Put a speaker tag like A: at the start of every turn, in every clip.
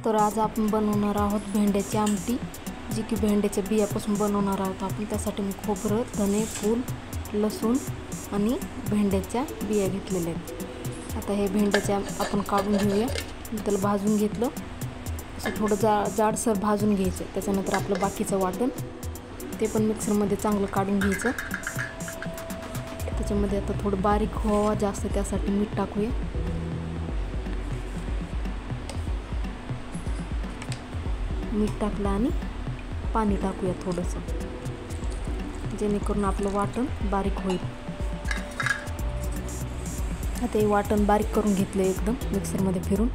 A: तर आज आपण बनवणार आहोत भेंड्याची आमटी, जी की भेंड्याच्या बियापासून बनवणार आहोत आपण। त्यासाठी मी खोबरं, धने, फूल, लसूण आणि भेंड्याच्या बिया घेतलेल्या आहेत। आता हे भेंड्याच्या आपण काढून घेऊया। त्याला भाजून घेतलं, असं थोडं जाडसर भाजून घ्यायचं। त्याच्यानंतर आपलं बाकीचं वाटण ते पण मिक्सरमध्ये चांगलं काढून घ्यायचं। त्याच्यामध्ये आता थोडं बारीक व्हावं जास्त, त्यासाठी मीठ टाकूया। मीठ टाकलं आणि पाणी टाकूया थोडंसं, जेणेकरून आपलं वाटण बारीक होईल। आता हे वाटण बारीक करून घेतलं एकदम मिक्सरमध्ये फिरून।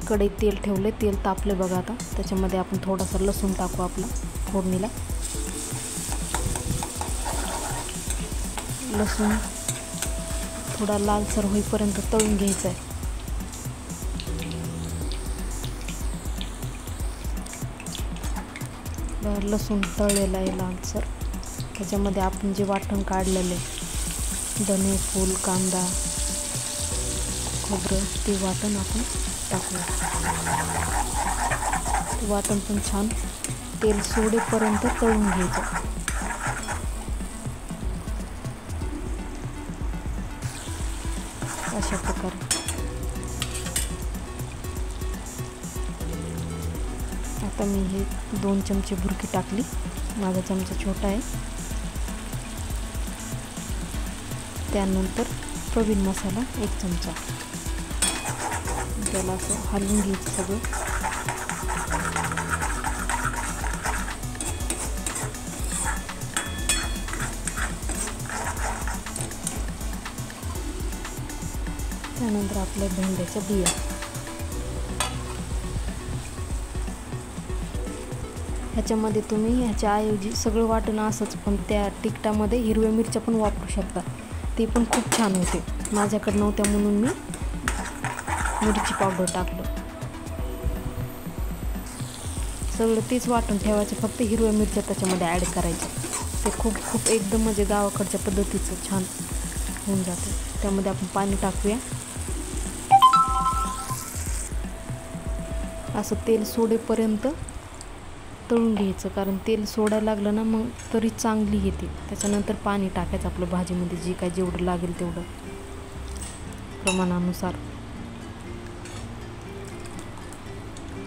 A: कढईत तेल ठेवले, तेल तापलं बघा। आता त्याच्यामध्ये आपण थोडासा लसूण टाकू आपला फोडणीला। लसूण थोडा लालसर होईपर्यंत तळून घ्यायचा आहे। लसूण तळलेला आहे लालसर। त्याच्यामध्ये आपण जे वाटण काढलेले धने, फूल, कांदा, खोबरं, ते वाटण आपण टाकूया। वाटण पण छान तेल सोडेपर्यंत तळून घ्यायचं। अशा प्रकारे आता मी हे 2 चमचे बुरकी टाकली, माझा चमचा छोटा आहे। त्यानंतर प्रवीण मसाला 1 चमचा, त्याला असं हलवून घ्यायचं सगळं। त्यानंतर आपल्या भेंड्याच्या बिया, ह्याच्यामध्ये तुम्ही ह्याच्याऐवजी सगळं वाटण असंच, पण त्या तिखटामध्ये हिरव्या मिरच्या पण वापरू शकता, ते पण खूप छान होते। माझ्याकडे नव्हत्या म्हणून मी मिरची पावडर टाकलं। सगळं तेच वाटण ठेवायचं, फक्त हिरव्या मिरच्या त्याच्यामध्ये ॲड करायच्या। ते खूप एकदम म्हणजे गावाकडच्या पद्धतीचं छान होऊन जातं। त्यामध्ये आपण पाणी टाकूया। असं तेल सोडेपर्यंत तळून घ्यायचं, कारण तेल सोडायला लागलं ना मग तरी चांगली येते। त्याच्यानंतर पाणी टाकायचं आपलं भाजीमध्ये, जे काय जेवढं लागेल तेवढं प्रमाणानुसार।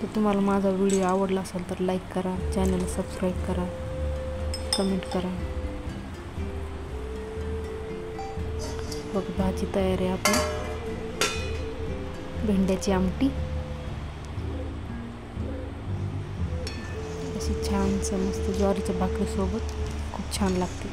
A: तर तुम्हाला माझा व्हिडिओ आवडला असेल तर लाईक करा, चॅनल सबस्क्राईब करा, कमेंट करा। बघ, भाजी तयार आहे आपली भेंड्याची आमटी। अशी छान मस्त ज्वारीच्या भाकरीसोबत खूप छान लागते।